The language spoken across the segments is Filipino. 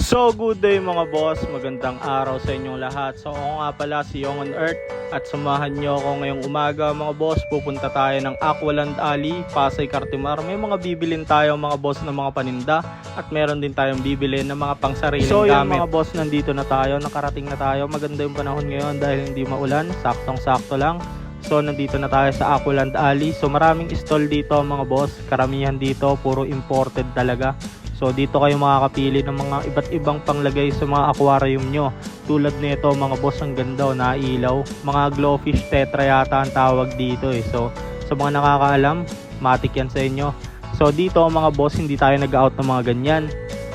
So good day mga boss, magandang araw sa inyong lahat. So ako nga pala si Young on Earth at samahan nyo ako ngayong umaga mga boss. Pupunta tayo ng Aqualand Alley, Pasay Cartimar. May mga bibilin tayo mga boss ng mga paninda at meron din tayong bibilin ng mga pangsariling gamit. Mga boss, nandito na tayo, nakarating na tayo. Maganda yung panahon ngayon dahil hindi maulan, saktong-sakto lang. So nandito na tayo sa Aqualand Alley. So maraming stall dito mga boss, karamihan dito puro imported talaga. So dito kayo makakapili ng mga iba't ibang panglagay sa mga aquarium nyo. Tulad nito mga boss, ang ganda, nailaw. Mga glowfish tetra yata ang tawag dito eh. So sa mga nakakaalam, matik yan sa inyo. So dito mga boss, hindi tayo nag-out ng mga ganyan.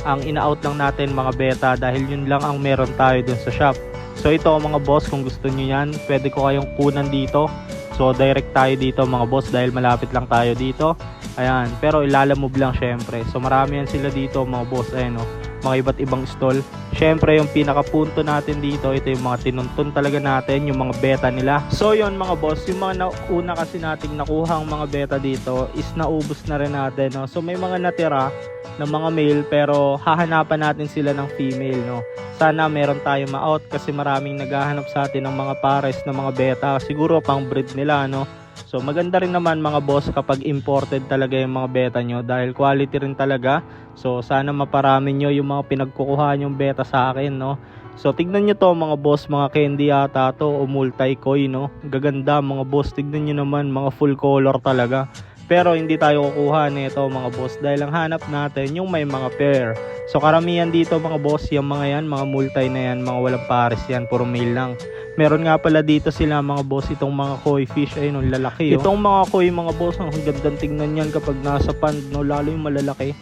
Ang ina-out lang natin mga beta dahil yun lang ang meron tayo dun sa shop. So ito mga boss, kung gusto nyo yan, pwede ko kayong kunan dito. So direct tayo dito mga boss dahil malapit lang tayo dito. Ayan, pero ilalamove lang syempre. So marami yan sila dito mga boss, ayan o, mga iba't ibang stall. Syempre yung pinakapunto natin dito, ito yung mga tinuntun talaga natin, yung mga beta nila. So yun mga boss, yung mga nauna kasi nating nakuhang mga beta dito is naubos na rin natin, no? So may mga natira ng mga male pero hahanapan natin sila ng female, no? Sana meron tayo ma-out kasi maraming naghahanap sa atin ng mga pares ng mga beta, siguro pang breed nila, no? So maganda rin naman mga boss kapag imported talaga yung mga beta nyo dahil quality rin talaga. So sana maparami nyo yung mga pinagkukuhaan yung beta sa akin, no? So tignan nyo to mga boss, mga candy yata to o multi-koi, no? Gaganda mga boss, tignan nyo naman, mga full color talaga. Pero hindi tayo kukuha nito mga boss dahil ang hanap natin yung may mga pair. So karamihan dito mga boss, yung mga yan, mga multi na yan, mga walang pares yan, puro male lang. Meron nga pala dito sila mga boss, itong mga koi fish, ayun, ang lalaki. Oh. Itong mga koi mga boss, ang gandang tingnan yan kapag nasa pond, no, lalo yung malalaki.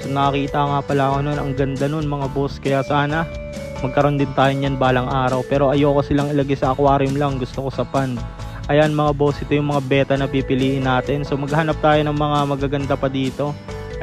So nakita nga pala ako nun, ang ganda nun mga boss, kaya sana magkaroon din tayo niyan balang araw. Pero ayoko silang ilagay sa aquarium lang, gusto ko sa pond. Ayan mga boss, ito yung mga beta na pipiliin natin. So maghanap tayo ng mga magaganda pa dito.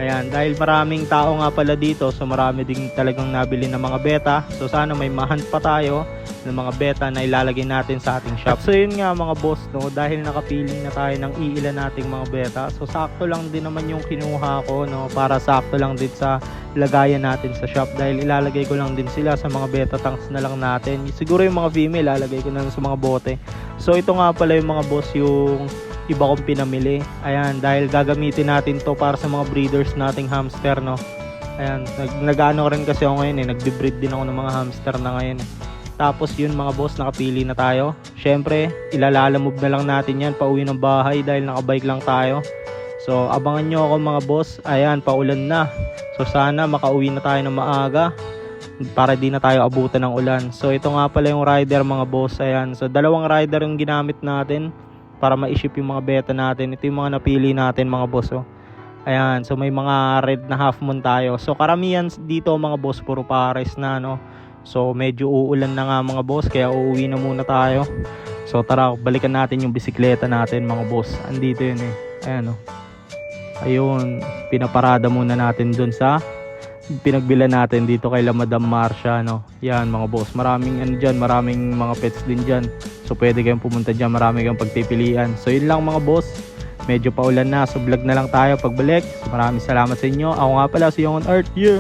Ayan, dahil maraming tao nga pala dito, so marami din talagang nabili ng mga beta. So sana may mahunt pa tayo ng mga beta na ilalagay natin sa ating shop. So yun nga mga boss, no, dahil nakapiling na tayo ng iilan nating mga beta. So sakto lang din naman yung kinuha ko, no, para sakto lang din sa lagayan natin sa shop. Dahil ilalagay ko lang din sila sa mga beta tanks na lang natin. Siguro yung mga female, ilalagay ko na lang sa mga bote. So ito nga pala yung mga boss, yung iba kong pinamili. Ayan, dahil gagamitin natin to para sa mga breeders nating hamster, no. Ayan, nag-ano rin kasi ako ngayon eh, nagbe-breed din ako ng mga hamster na ngayon. Tapos yun mga boss, nakapili na tayo. Syempre, ilalalamove na lang natin yan pauwi ng bahay dahil nakabike lang tayo. So abangan nyo ako mga boss. Ayan, paulan na. So sana makauwi na tayo ng maaga para di na tayo abutan ng ulan. So ito nga pala yung rider mga boss. Ayan, so dalawang rider yung ginamit natin para ma-ship yung mga beta natin. Ito yung mga napili natin mga boss, oh. Ayan, so may mga red na half moon tayo. So karamihan dito mga boss, puro pares na, no. So medyo uulan na nga mga boss, kaya uuwi na muna tayo. So tara, balikan natin yung bisikleta natin mga boss. Andito yun eh. Ayan, oh. Ayun, pinaparada muna natin dun sa pinagbila natin dito kay la Madam Marcia, no. Yan mga boss, maraming ano dyan, maraming mga pets din dyan. So pwede kayong pumunta dyan, marami kayong pagpipilian. So yun lang mga boss, medyo paulan na, so vlog na lang tayo pagbalik. So maraming salamat sa inyo. Ako nga pala si Young on Earth, yeah.